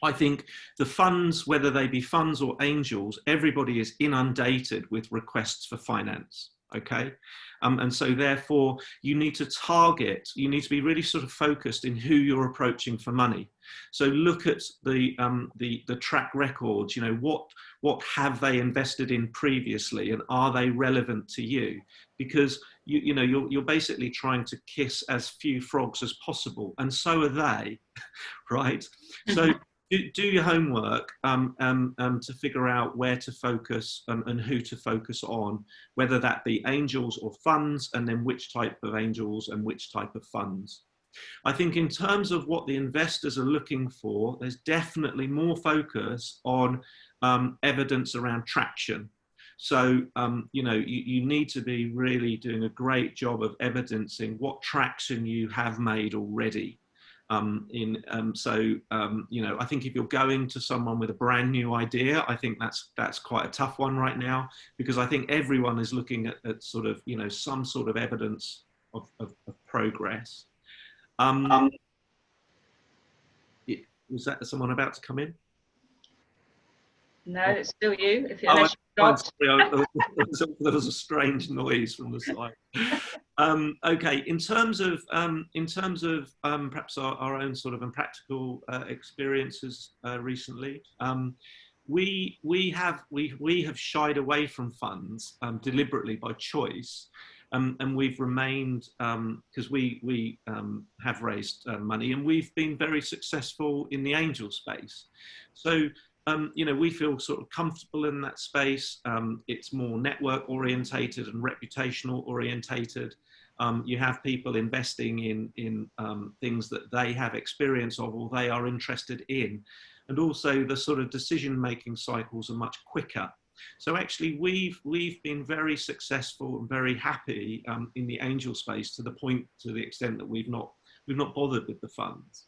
S2: I think the funds, whether they be funds or angels, everybody is inundated with requests for finance, okay? And so therefore you need to target, you need to be really sort of focused in who you're approaching for money. So look at the track records, what have they invested in previously, and are they relevant to you? Because you're basically trying to kiss as few frogs as possible, and so are they, right? So do your homework to figure out where to focus and who to focus on, whether that be angels or funds, and then which type of angels and which type of funds. I think in terms of what the investors are looking for, there's definitely more focus on evidence around traction. So, you need to be really doing a great job of evidencing what traction you have made already. I think if you're going to someone with a brand new idea, I think that's quite a tough one right now, because I think everyone is looking at sort of, some sort of evidence of progress. Was that someone about to come in?
S1: No, it's still you. Unless you stopped.
S2: There was a strange noise from the side. Okay, in terms of perhaps our own sort of impractical experiences recently, we have shied away from funds deliberately by choice. And we've remained, because we have raised money, and we've been very successful in the angel space. So, we feel sort of comfortable in that space. It's more network orientated and reputational orientated. You have people investing in things that they have experience of or they are interested in. And also the sort of decision-making cycles are much quicker. So actually we've been very successful and very happy in the angel space to the extent that we've not bothered with the funds.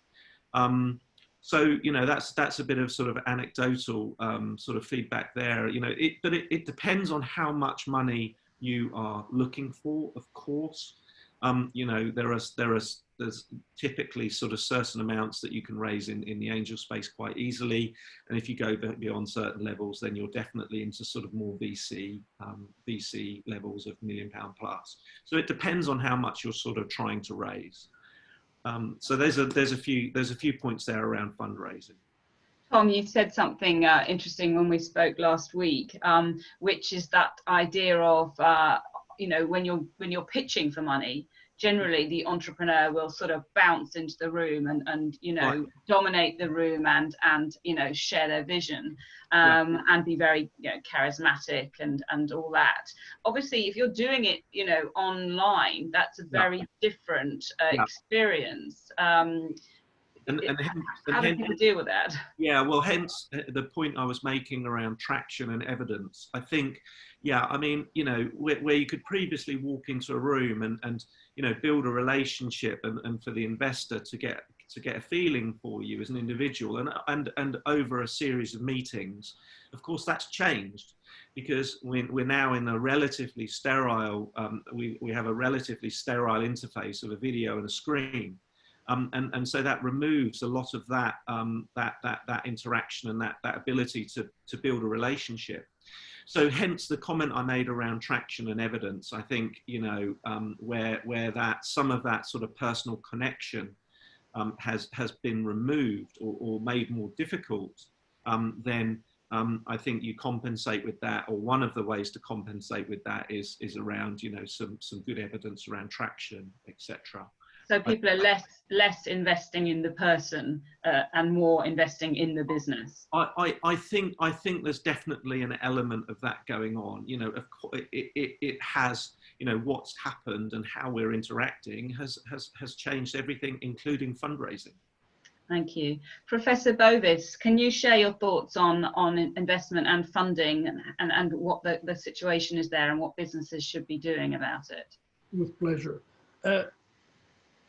S2: So that's a bit of sort of anecdotal sort of feedback there. But it depends on how much money you are looking for, of course. There's typically sort of certain amounts that you can raise in the angel space quite easily, and if you go beyond certain levels, then you're definitely into sort of more VC levels of £1 million plus. So it depends on how much you're sort of trying to raise. So there's a few points there around fundraising.
S1: Tom, you said something interesting when we spoke last week, which is that idea of when you're pitching for money, generally the entrepreneur will sort of bounce into the room and right, dominate the room and share their vision and be very charismatic and all that. Obviously, if you're doing it online, that's a very different experience. how do people deal with that?
S2: Yeah, well, hence the point I was making around traction and evidence. I think, yeah, I mean, you know, where you could previously walk into a room and you know, build a relationship and for the investor to get a feeling for you as an individual and over a series of meetings, of course, that's changed because we're now in a relatively sterile, we have a relatively sterile interface of a video and a screen. And so that removes a lot of that that interaction and that ability to build a relationship. So hence the comment I made around traction and evidence. I think, you know, where that some of that sort of personal connection has been removed or made more difficult, then I think you compensate with that, or one of the ways to compensate with that is around, you know, some good evidence around traction, etc.
S1: So people are less investing in the person and more investing in the business.
S2: I think there's definitely an element of that going on. You know, of course, it has. You know, what's happened and how we're interacting has changed everything, including fundraising.
S1: Thank you, Professor Bovis. Can you share your thoughts on investment and funding and what the situation is there and what businesses should be doing about it?
S4: With pleasure.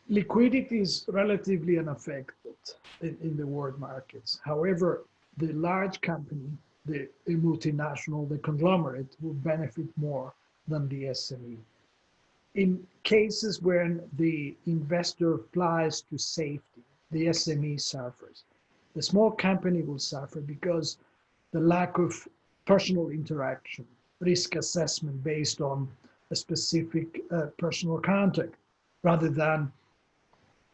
S4: Liquidity is relatively unaffected in the world markets. However, the large company, the multinational, the conglomerate will benefit more than the SME. In cases when the investor flies to safety, the SME suffers. The small company will suffer because the lack of personal interaction, risk assessment based on a specific personal contact, rather than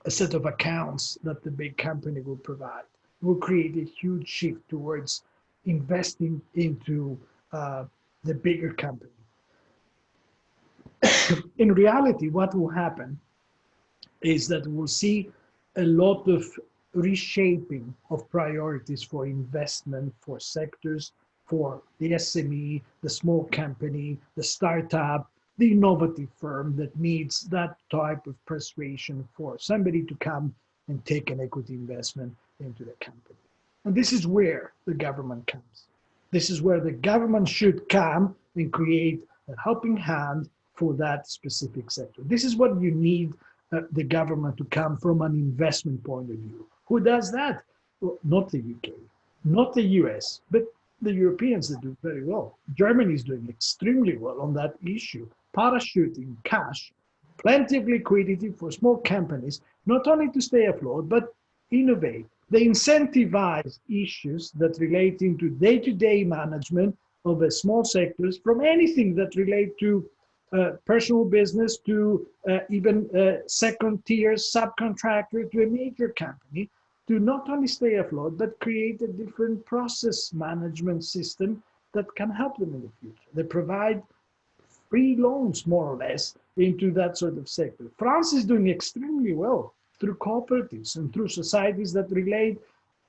S4: a set of accounts that the big company will provide, will create a huge shift towards investing into the bigger company. In reality, what will happen is that we'll see a lot of reshaping of priorities for investment, for sectors, for the SME, the small company, the startup, the innovative firm that needs that type of persuasion for somebody to come and take an equity investment into the company. And this is where the government comes. This is where the government should come and create a helping hand for that specific sector. This is what you need the government to come from an investment point of view. Who does that? Well, not the UK, not the US, but the Europeans that do very well. Germany is doing extremely well on that issue. Parachuting cash, plenty of liquidity for small companies, not only to stay afloat, but innovate. They incentivize issues that relate into day-to-day management of the small sectors, from anything that relate to personal business to even second-tier subcontractor to a major company, to not only stay afloat, but create a different process management system that can help them in the future. They provide free loans, more or less, into that sort of sector. France is doing extremely well through cooperatives and through societies that relate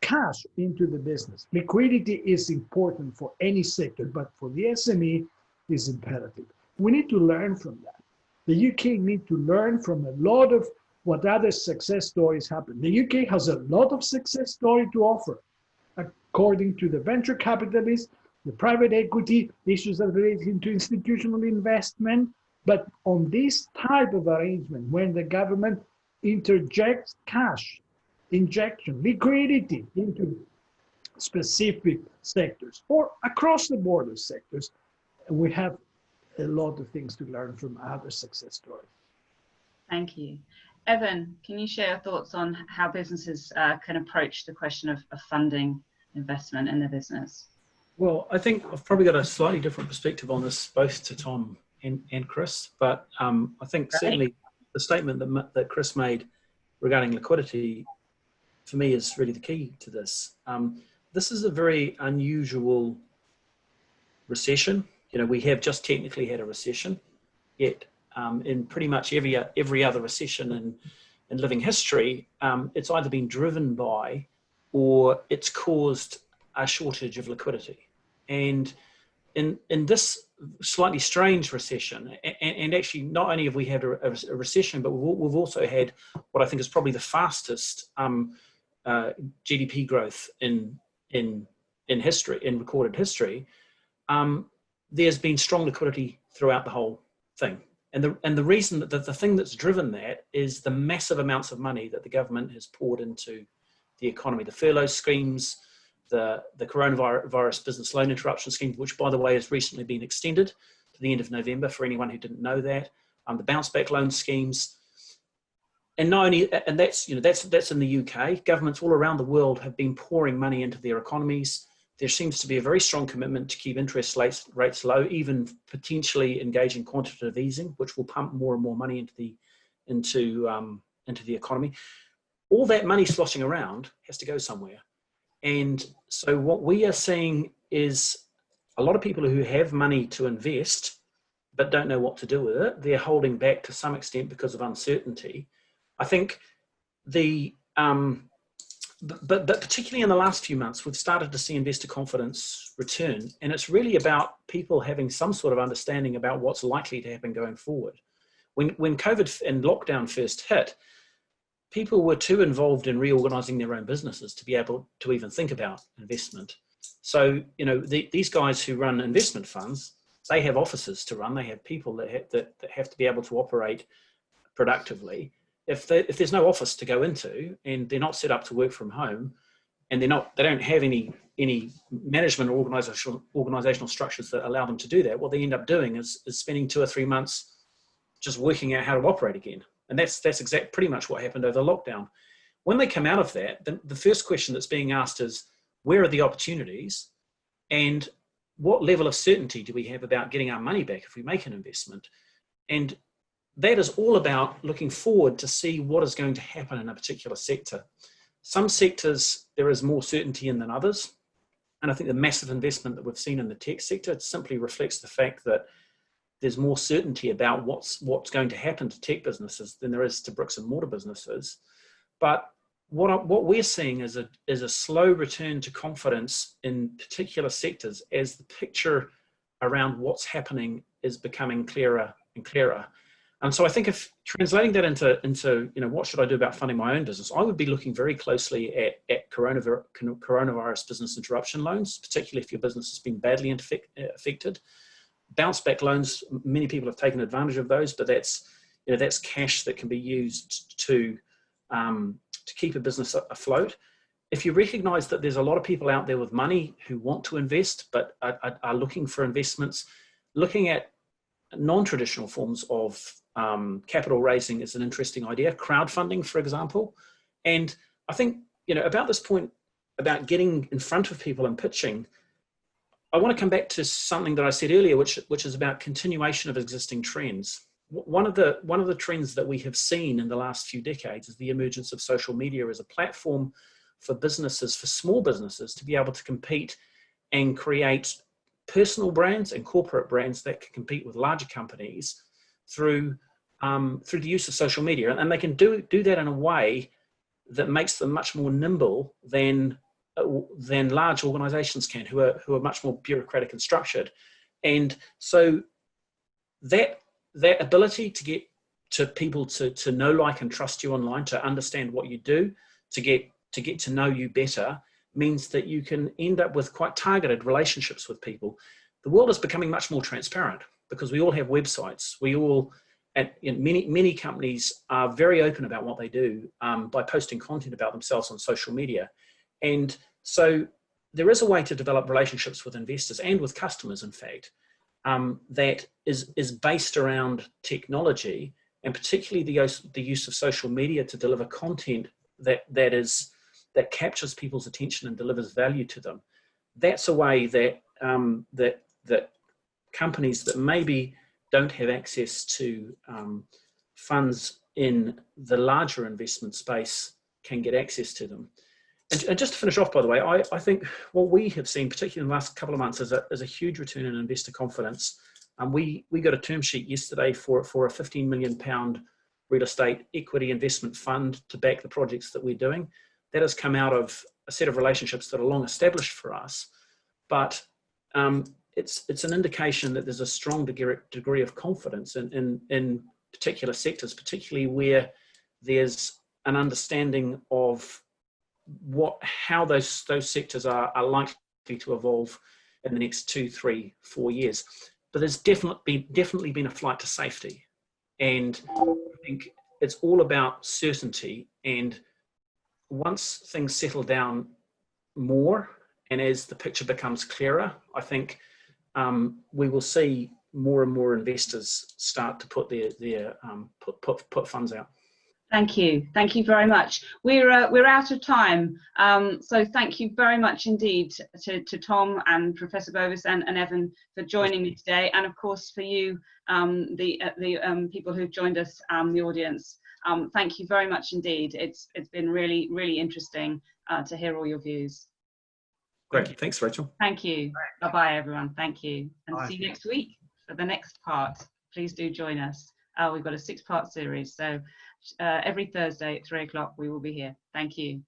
S4: cash into the business. Liquidity is important for any sector, but for the SME is imperative. We need to learn from that. The UK need to learn from a lot of what other success stories happen. The UK has a lot of success story to offer, according to the venture capitalists, the private equity, issues that relate into institutional investment. But on this type of arrangement, when the government interjects cash, injection, liquidity into specific sectors or across the board of sectors, we have a lot of things to learn from other success stories.
S1: Thank you. Evan, can you share your thoughts on how businesses can approach the question of funding investment in their business?
S3: Well, I think I've probably got a slightly different perspective on this, both to Tom and Chris, but I think certainly the statement that Chris made regarding liquidity, for me, is really the key to this. This is a very unusual recession. You know, we have just technically had a recession, yet in pretty much every other recession in living history, it's either been driven by or it's caused a shortage of liquidity. And in this slightly strange recession, and actually not only have we had a recession, but we've also had what I think is probably the fastest GDP growth in history, in recorded history, there's been strong liquidity throughout the whole thing. And the reason that the thing that's driven that is the massive amounts of money that the government has poured into the economy, the furlough schemes, the coronavirus business loan interruption scheme, which by the way has recently been extended to the end of November for anyone who didn't know that, the bounce back loan schemes. And that's in the UK. Governments all around the world have been pouring money into their economies. There seems to be a very strong commitment to keep interest rates low, even potentially engaging quantitative easing, which will pump more and more money into the economy. All that money sloshing around has to go somewhere. And so what we are seeing is a lot of people who have money to invest but don't know what to do with it. They're holding back to some extent because of uncertainty. I think but particularly in the last few months, we've started to see investor confidence return. And it's really about people having some sort of understanding about what's likely to happen going forward. When COVID and lockdown first hit, people were too involved in reorganizing their own businesses to be able to even think about investment. So, these guys who run investment funds, they have offices to run. They have people that have to be able to operate productively. If there's no office to go into and they're not set up to work from home, and they don't have any management or organizational structures that allow them to do that, what they end up doing is spending 2 or 3 months just working out how to operate again. And that's pretty much what happened over the lockdown. When they come out of that, the first question that's being asked is, where are the opportunities, and what level of certainty do we have about getting our money back if we make an investment? And that is all about looking forward to see what is going to happen in a particular sector. Some sectors there is more certainty in than others. And I think the massive investment that we've seen in the tech sector simply reflects the fact that there's more certainty about what's going to happen to tech businesses than there is to bricks and mortar businesses. But what we're seeing is a slow return to confidence in particular sectors as the picture around what's happening is becoming clearer and clearer. And so I think if translating that into what should I do about funding my own business, I would be looking very closely at coronavirus business interruption loans, particularly if your business has been badly affected. Bounce back loans, many people have taken advantage of those, but that's cash that can be used to keep a business afloat. If you recognize that there's a lot of people out there with money who want to invest but are looking for investments, looking at non-traditional forms of capital raising is an interesting idea. Crowdfunding, for example. And I think, about this point about getting in front of people and pitching, I want to come back to something that I said earlier, which is about continuation of existing trends. One of the trends that we have seen in the last few decades is the emergence of social media as a platform for businesses, for small businesses, to be able to compete and create personal brands and corporate brands that can compete with larger companies through the use of social media. And they can do that in a way that makes them much more nimble than large organizations can, who are much more bureaucratic and structured. And so that ability to get to people to know, like, and trust you online, to understand what you do, to get to know you better, means that you can end up with quite targeted relationships with people. The world is becoming much more transparent because we all have websites. We all, many companies are very open about what they do by posting content about themselves on social media. And so there is a way to develop relationships with investors and with customers, in fact, that is based around technology, and particularly the use of social media to deliver content that captures people's attention and delivers value to them. That's a way that that companies that maybe don't have access to funds in the larger investment space can get access to them. And just to finish off, by the way, I think what we have seen, particularly in the last couple of months, is a huge return in investor confidence. We got a term sheet yesterday for a £15 million real estate equity investment fund to back the projects that we're doing. That has come out of a set of relationships that are long established for us, but it's an indication that there's a strong degree of confidence in particular sectors, particularly where there's an understanding of how those sectors are likely to evolve in the next 2, 3, 4 years. But there's definitely been a flight to safety, and I think it's all about certainty. And once things settle down more, and as the picture becomes clearer, I think we will see more and more investors start to put their put funds out.
S1: Thank you very much. We're out of time, so thank you very much indeed to Tom and Professor Bovis and Evan for joining me today, and of course for you, the people who've joined us, the audience. Thank you very much indeed. It's been really interesting to hear all your views.
S3: Great, thanks, Rachel.
S1: Thank you. Bye everyone. Thank you, and
S2: Bye.
S1: see you next week for the next part. Please do join us. We've got a 6-part series, so every Thursday at 3 o'clock we will be here. Thank you.